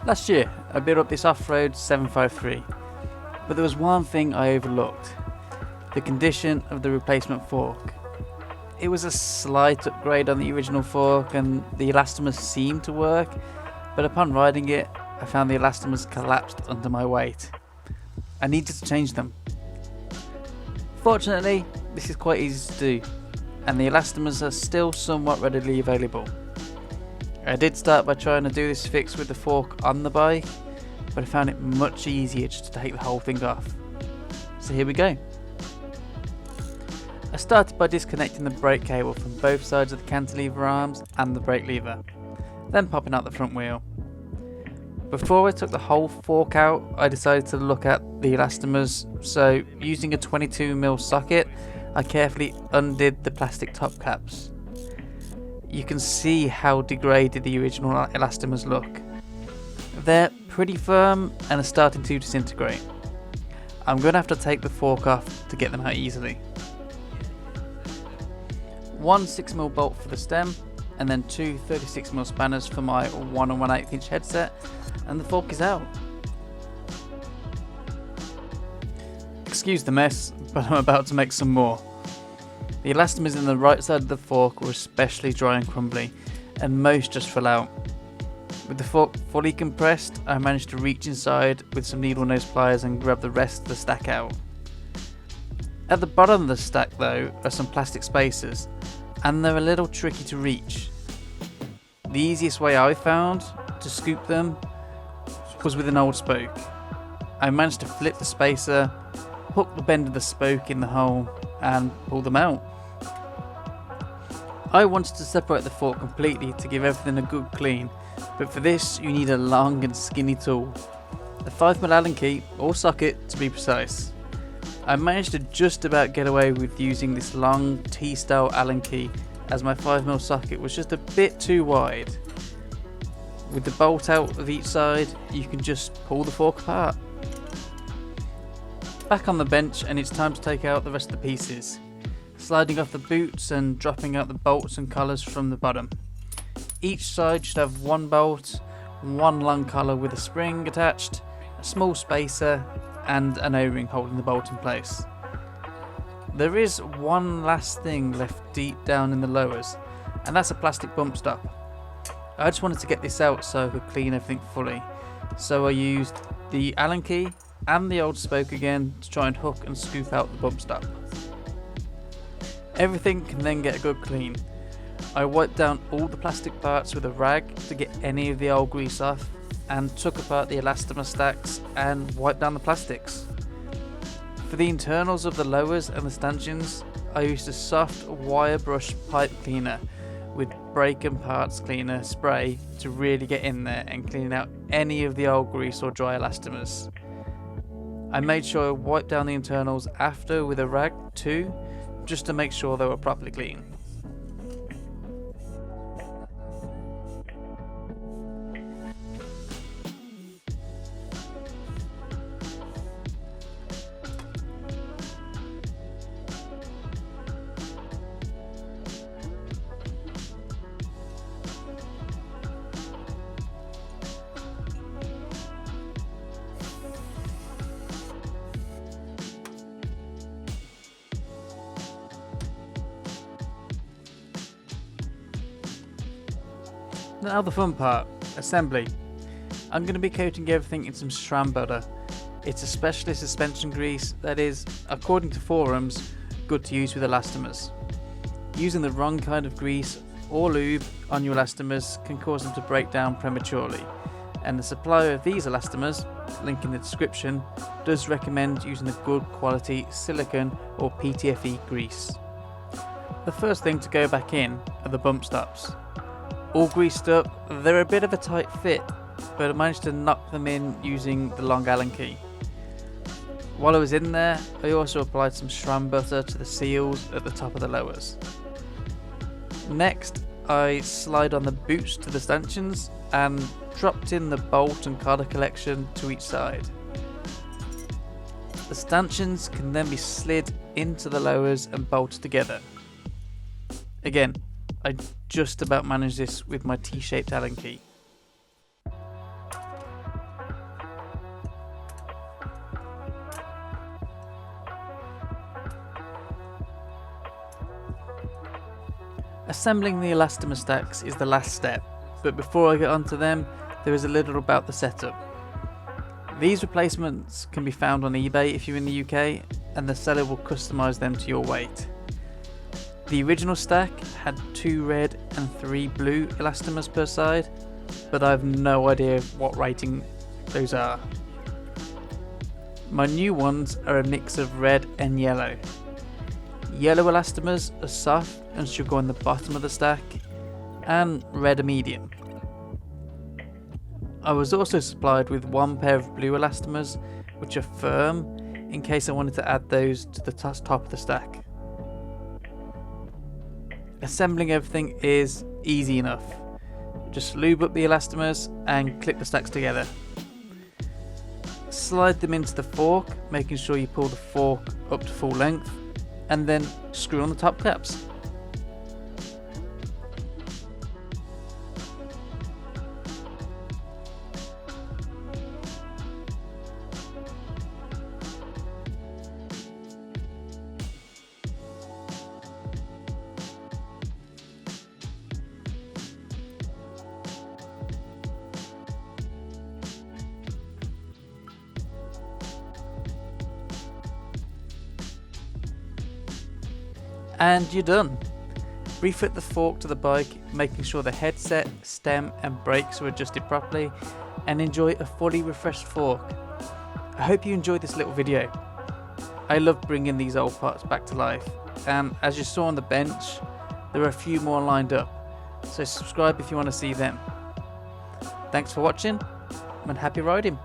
Last year, I built up this off-road 753, but there was one thing I overlooked: the condition of the replacement fork. It was a slight upgrade on the original fork and the elastomers seemed to work, but upon riding it, I found the elastomers collapsed under my weight. I needed to change them. Fortunately, this is quite easy to do, and the elastomers are still somewhat readily available. I did start by trying to do this fix with the fork on the bike, but I found it much easier just to take the whole thing off. So here we go. I started by disconnecting the brake cable from both sides of the cantilever arms and the brake lever, then popping out the front wheel. Before I took the whole fork out, I decided to look at the elastomers, so using a 22mm socket, I carefully undid the plastic top caps. You can see how degraded the original elastomers look. They're pretty firm and are starting to disintegrate. I'm going to have to take the fork off to get them out easily. One 6mm bolt for the stem, and then two 36mm spanners for my 1 1/8 inch headset, and the fork is out. Excuse the mess, but I'm about to make some more. The elastomers in the right side of the fork were especially dry and crumbly, and most just fell out. With the fork fully compressed, I managed to reach inside with some needle nose pliers and grab the rest of the stack out. At the bottom of the stack though are some plastic spacers, and they're a little tricky to reach. The easiest way I found to scoop them was with an old spoke. I managed to flip the spacer, hook the bend of the spoke in the hole, and pull them out. I wanted to separate the fork completely to give everything a good clean, but for this you need a long and skinny tool, a 5mm Allen key or socket to be precise. I managed to just about get away with using this long T-style Allen key, as my 5mm socket was just a bit too wide. With the bolt out of each side, you can just pull the fork apart. Back on the bench, and it's time to take out the rest of the pieces, sliding off the boots and dropping out the bolts and collars from the bottom. Each side should have one bolt, one long collar with a spring attached, a small spacer, and an O-ring holding the bolt in place. There is one last thing left deep down in the lowers, and that's a plastic bump stop. I just wanted to get this out so I could clean everything fully, so I used the Allen key and the old spoke again to try and hook and scoop out the bump stop. Everything can then get a good clean. I wiped down all the plastic parts with a rag to get any of the old grease off, and took apart the elastomer stacks and wiped down the plastics. For the internals of the lowers and the stanchions, I used a soft wire brush pipe cleaner with brake and parts cleaner spray to really get in there and clean out any of the old grease or dry elastomers. I made sure I wiped down the internals after with a rag too, just to make sure they were properly clean. Now the fun part, assembly. I'm going to be coating everything in some SRAM butter. It's a specialist suspension grease that is, according to forums, good to use with elastomers. Using the wrong kind of grease or lube on your elastomers can cause them to break down prematurely, and the supplier of these elastomers, link in the description, does recommend using a good quality silicone or PTFE grease. The first thing to go back in are the bump stops. All greased up, they're a bit of a tight fit, but I managed to knock them in using the long Allen key. While I was in there, I also applied some SRAM butter to the seals at the top of the lowers. Next, I slide on the boots to the stanchions and dropped in the bolt and collar collection to each side. The stanchions can then be slid into the lowers and bolted together. Again, I just about managed this with my T-shaped Allen key. Assembling the elastomer stacks is the last step, but before I get onto them, there is a little about the setup. These replacements can be found on eBay if you're in the UK, and the seller will customise them to your weight. The original stack had 2 red and 3 blue elastomers per side, but I have no idea what rating those are. My new ones are a mix of red and yellow. Yellow elastomers are soft and should go on the bottom of the stack, and red are medium. I was also supplied with 1 pair of blue elastomers, which are firm, in case I wanted to add those to the top of the stack. Assembling everything is easy enough. Just lube up the elastomers and clip the stacks together. Slide them into the fork, making sure you pull the fork up to full length, and then screw on the top caps. And you're done. Refit the fork to the bike, making sure the headset, stem and brakes are adjusted properly, and enjoy a fully refreshed fork. I hope you enjoyed this little video. I love bringing these old parts back to life, and as you saw on the bench, there are a few more lined up, so subscribe if you want to see them. Thanks for watching, and happy riding.